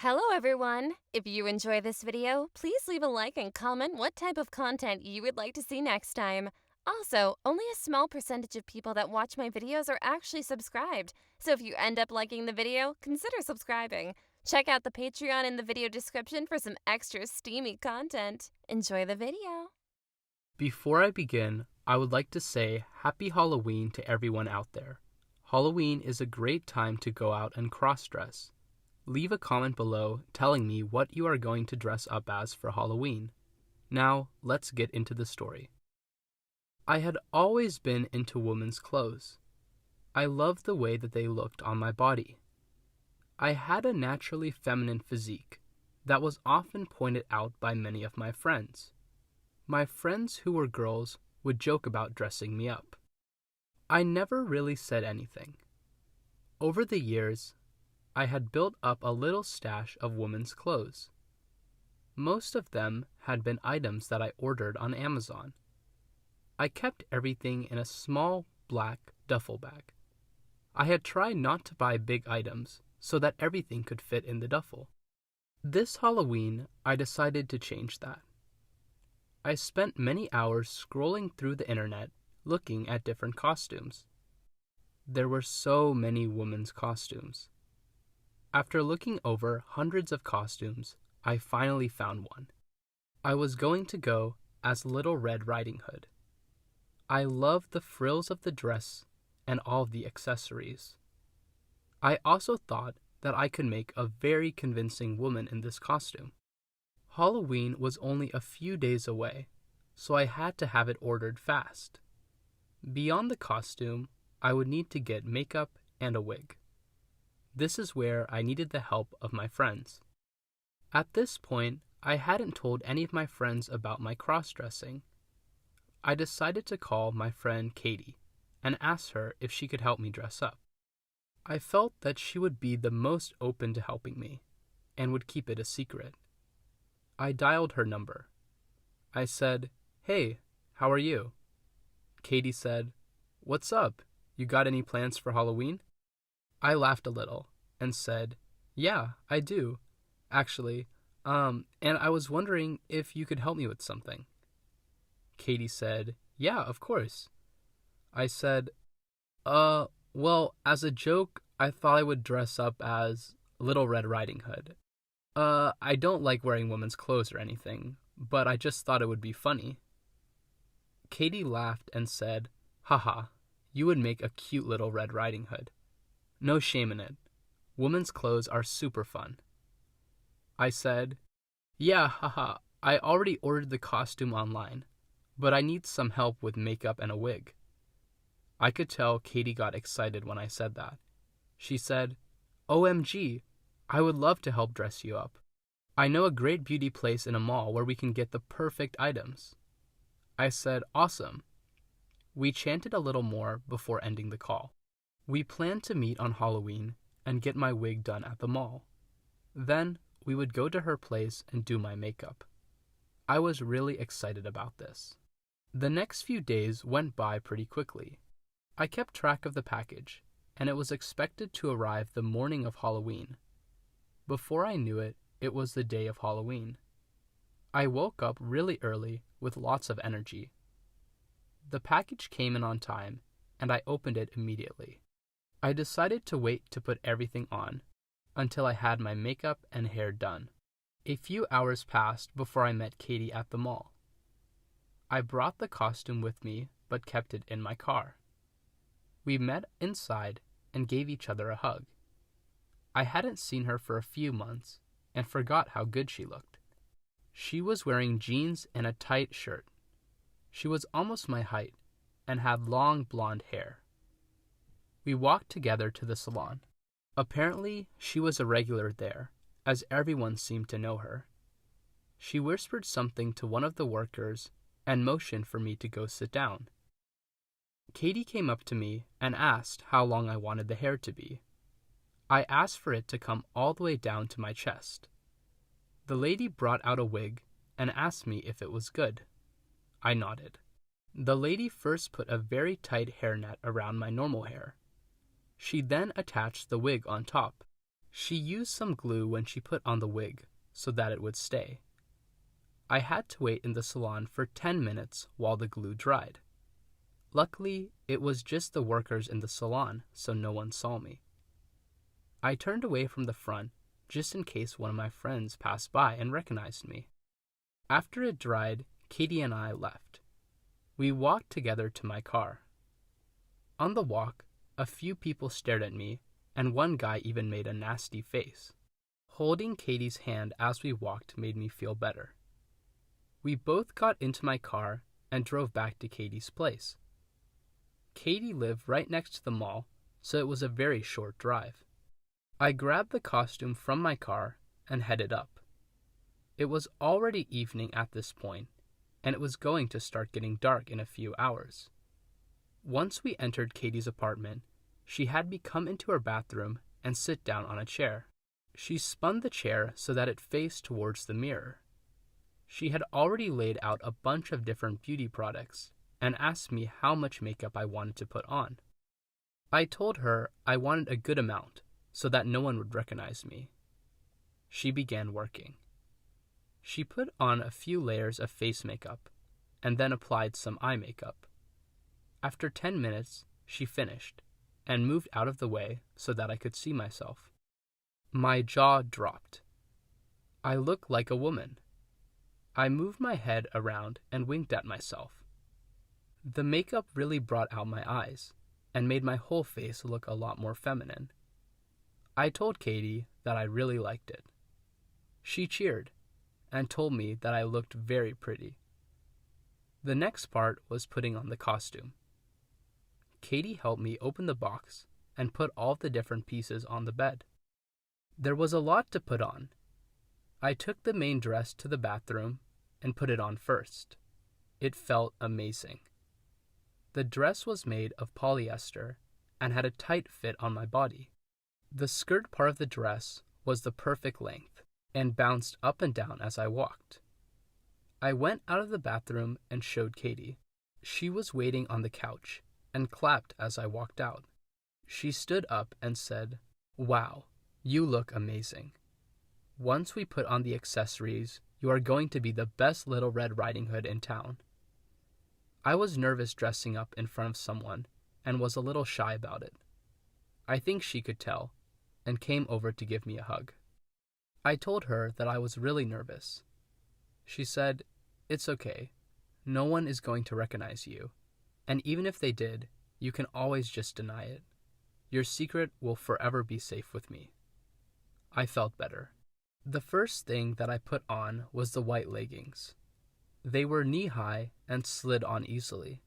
Hello everyone! If you enjoy this video, please leave a like and comment what type of content you would like to see next time. Also, only a small percentage of people that watch my videos are actually subscribed, so if you end up liking the video, consider subscribing. Check out the Patreon in the video description for some extra steamy content. Enjoy the video! Before I begin, I would like to say Happy Halloween to everyone out there. Halloween is a great time to go out and cross-dress. Leave a comment below telling me what you are going to dress up as for Halloween. Now, let's get into the story. I had always been into women's clothes. I loved the way that they looked on my body. I had a naturally feminine physique that was often pointed out by many of my friends. My friends who were girls would joke about dressing me up. I never really said anything. Over the years, I had built up a little stash of women's clothes. Most of them had been items that I ordered on Amazon. I kept everything in a small black duffel bag. I had tried not to buy big items so that everything could fit in the duffel. This Halloween, I decided to change that. I spent many hours scrolling through the internet looking at different costumes. There were so many women's costumes. After looking over hundreds of costumes, I finally found one. I was going to go as Little Red Riding Hood. I loved the frills of the dress and all the accessories. I also thought that I could make a very convincing woman in this costume. Halloween was only a few days away, so I had to have it ordered fast. Beyond the costume, I would need to get makeup and a wig. This is where I needed the help of my friends. At this point, I hadn't told any of my friends about my cross-dressing. I decided to call my friend Katie and ask her if she could help me dress up. I felt that she would be the most open to helping me and would keep it a secret. I dialed her number. I said, "Hey, how are you?" Katie said, "What's up? You got any plans for Halloween?" I laughed a little and said, "Yeah, I do. Actually, and I was wondering if you could help me with something." Katie said, "Yeah, of course." I said, well, as a joke, I thought I would dress up as Little Red Riding Hood. I don't like wearing women's clothes or anything, but I just thought it would be funny." Katie laughed and said, "Haha, you would make a cute Little Red Riding Hood. No shame in it. Women's clothes are super fun." I said, "Yeah, haha, I already ordered the costume online, but I need some help with makeup and a wig." I could tell Katie got excited when I said that. She said, "OMG, I would love to help dress you up. I know a great beauty place in a mall where we can get the perfect items." I said, "Awesome." We chanted a little more before ending the call. We planned to meet on Halloween and get my wig done at the mall. Then we would go to her place and do my makeup. I was really excited about this. The next few days went by pretty quickly. I kept track of the package, and it was expected to arrive the morning of Halloween. Before I knew it, it was the day of Halloween. I woke up really early with lots of energy. The package came in on time, and I opened it immediately. I decided to wait to put everything on until I had my makeup and hair done. A few hours passed before I met Katie at the mall. I brought the costume with me but kept it in my car. We met inside and gave each other a hug. I hadn't seen her for a few months and forgot how good she looked. She was wearing jeans and a tight shirt. She was almost my height and had long blonde hair. We walked together to the salon. Apparently, she was a regular there, as everyone seemed to know her. She whispered something to one of the workers and motioned for me to go sit down. Katie came up to me and asked how long I wanted the hair to be. I asked for it to come all the way down to my chest. The lady brought out a wig and asked me if it was good. I nodded. The lady first put a very tight hairnet around my normal hair. She then attached the wig on top. She used some glue when she put on the wig so that it would stay. I had to wait in the salon for 10 minutes while the glue dried. Luckily, it was just the workers in the salon, so no one saw me. I turned away from the front just in case one of my friends passed by and recognized me. After it dried, Katie and I left. We walked together to my car. On the walk, a few people stared at me, and one guy even made a nasty face. Holding Katie's hand as we walked made me feel better. We both got into my car and drove back to Katie's place. Katie lived right next to the mall, so it was a very short drive. I grabbed the costume from my car and headed up. It was already evening at this point, and it was going to start getting dark in a few hours. Once we entered Katie's apartment, she had me come into her bathroom and sit down on a chair. She spun the chair so that it faced towards the mirror. She had already laid out a bunch of different beauty products and asked me how much makeup I wanted to put on. I told her I wanted a good amount so that no one would recognize me. She began working. She put on a few layers of face makeup and then applied some eye makeup. After 10 minutes, she finished and moved out of the way so that I could see myself. My jaw dropped. I looked like a woman. I moved my head around and winked at myself. The makeup really brought out my eyes and made my whole face look a lot more feminine. I told Katie that I really liked it. She cheered and told me that I looked very pretty. The next part was putting on the costume. Katie helped me open the box and put all the different pieces on the bed. There was a lot to put on. I took the main dress to the bathroom and put it on first. It felt amazing. The dress was made of polyester and had a tight fit on my body. The skirt part of the dress was the perfect length and bounced up and down as I walked. I went out of the bathroom and showed Katie. She was waiting on the couch and clapped as I walked out. She stood up and said, "Wow, you look amazing. Once we put on the accessories, you are going to be the best Little Red Riding Hood in town." I was nervous dressing up in front of someone and was a little shy about it. I think she could tell and came over to give me a hug. I told her that I was really nervous. She said, "It's okay. No one is going to recognize you, and even if they did, you can always just deny it. Your secret will forever be safe with me." I felt better. The first thing that I put on was the white leggings. They were knee-high and slid on easily.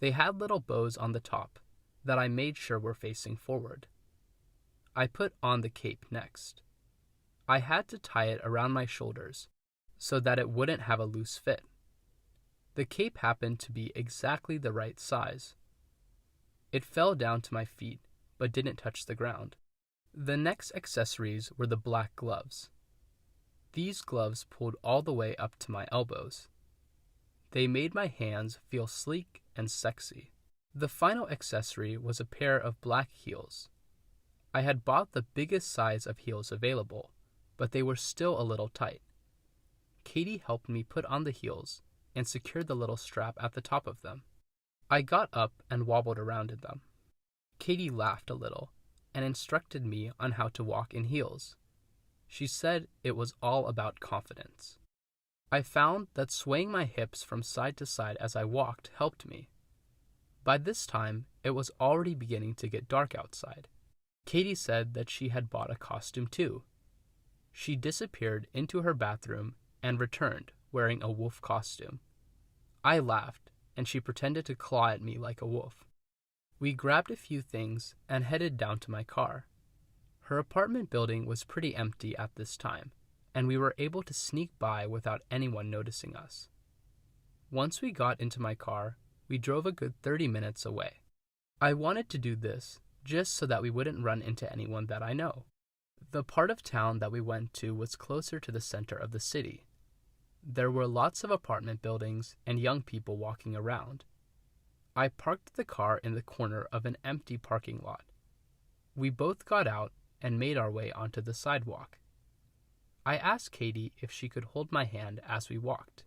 They had little bows on the top that I made sure were facing forward. I put on the cape next. I had to tie it around my shoulders so that it wouldn't have a loose fit. The cape happened to be exactly the right size. It fell down to my feet but didn't touch the ground. The next accessories were the black gloves. These gloves pulled all the way up to my elbows. They made my hands feel sleek and sexy. The final accessory was a pair of black heels. I had bought the biggest size of heels available, but they were still a little tight. Katie helped me put on the heels and secured the little strap at the top of them. I got up and wobbled around in them. Katie laughed a little and instructed me on how to walk in heels. She said it was all about confidence. I found that swaying my hips from side to side as I walked helped me. By this time, it was already beginning to get dark outside. Katie said that she had bought a costume too. She disappeared into her bathroom and returned wearing a wolf costume. I laughed, and she pretended to claw at me like a wolf. We grabbed a few things and headed down to my car. Her apartment building was pretty empty at this time, and we were able to sneak by without anyone noticing us. Once we got into my car, we drove a good 30 minutes away. I wanted to do this just so that we wouldn't run into anyone that I know. The part of town that we went to was closer to the center of the city. There were lots of apartment buildings and young people walking around. I parked the car in the corner of an empty parking lot. We both got out and made our way onto the sidewalk. I asked Katie if she could hold my hand as we walked.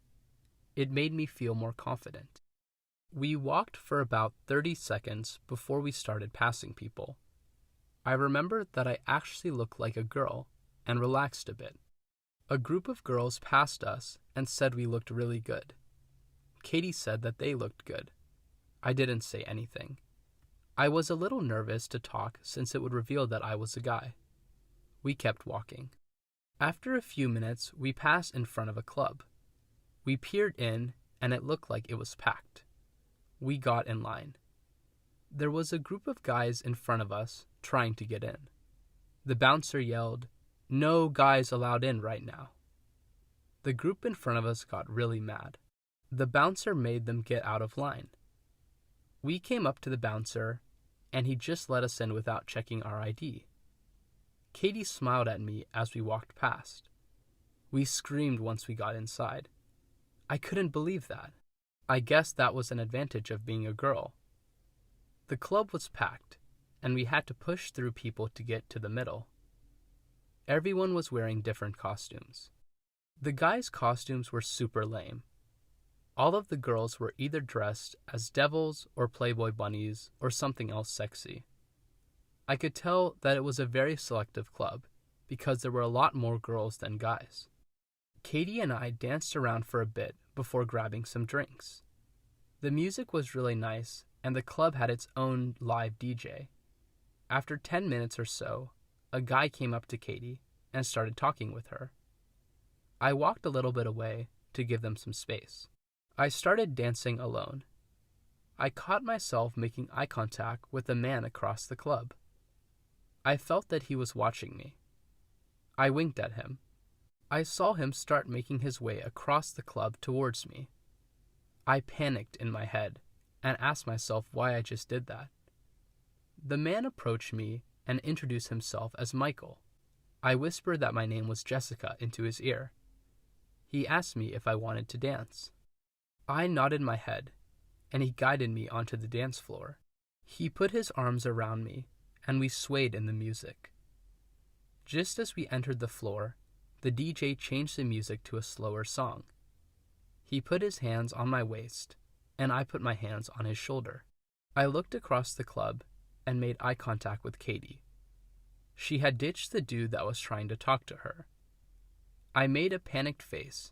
It made me feel more confident. We walked for about 30 seconds before we started passing people. I remember that I actually looked like a girl and relaxed a bit. A group of girls passed us and said we looked really good. Katie said that they looked good. I didn't say anything. I was a little nervous to talk since it would reveal that I was a guy. We kept walking. After a few minutes, we passed in front of a club. We peered in, and it looked like it was packed. We got in line. There was a group of guys in front of us trying to get in. The bouncer yelled, "No guys allowed in right now." The group in front of us got really mad. The bouncer made them get out of line. We came up to the bouncer, and he just let us in without checking our ID. Katie smiled at me as we walked past. We screamed once we got inside. I couldn't believe that. I guess that was an advantage of being a girl. The club was packed, and we had to push through people to get to the middle. Everyone was wearing different costumes. The guys' costumes were super lame. All of the girls were either dressed as devils or Playboy bunnies or something else sexy. I could tell that it was a very selective club because there were a lot more girls than guys. Katie and I danced around for a bit before grabbing some drinks. The music was really nice, and the club had its own live DJ. After 10 minutes or so, a guy came up to Katie and started talking with her. I walked a little bit away to give them some space. I started dancing alone. I caught myself making eye contact with a man across the club. I felt that he was watching me. I winked at him. I saw him start making his way across the club towards me. I panicked in my head and asked myself why I just did that. The man approached me and introduced himself as Michael. I whispered that my name was Jessica into his ear. He asked me if I wanted to dance. I nodded my head, and he guided me onto the dance floor. He put his arms around me, and we swayed in the music. Just as we entered the floor, the DJ changed the music to a slower song. He put his hands on my waist, and I put my hands on his shoulder. I looked across the club and made eye contact with Katie. She had ditched the dude that was trying to talk to her. I made a panicked face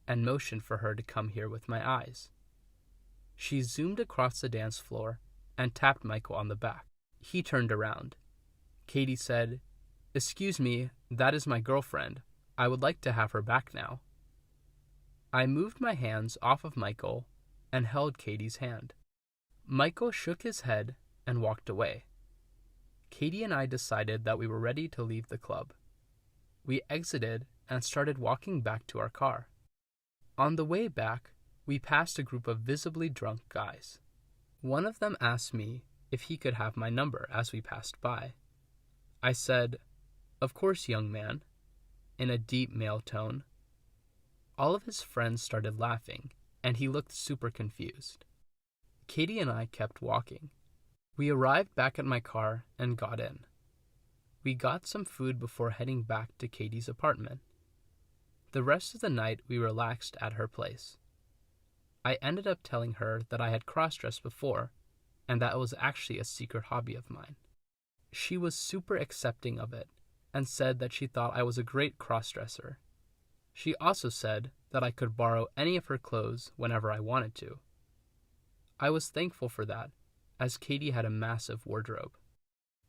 and motioned for her to come here with my eyes. She zoomed across the dance floor and tapped Michael on the back. He turned around. Katie said, "Excuse me, that is my girlfriend. I would like to have her back now." I moved my hands off of Michael and held Katie's hand. Michael shook his head and walked away. Katie and I decided that we were ready to leave the club. We exited and started walking back to our car. On the way back, we passed a group of visibly drunk guys. One of them asked me if he could have my number as we passed by. I said, "Of course, young man," in a deep male tone. All of his friends started laughing, and he looked super confused. Katie and I kept walking. We arrived back at my car and got in. We got some food before heading back to Katie's apartment. The rest of the night we relaxed at her place. I ended up telling her that I had cross-dressed before, and that it was actually a secret hobby of mine. She was super accepting of it, and said that she thought I was a great cross-dresser. She also said that I could borrow any of her clothes whenever I wanted to. I was thankful for that, as Katie had a massive wardrobe.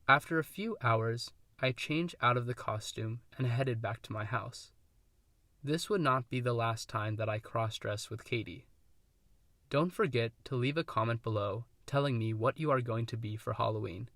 After a few hours, I changed out of the costume and headed back to my house. This would not be the last time that I cross-dressed with Katie. Don't forget to leave a comment below telling me what you are going to be for Halloween.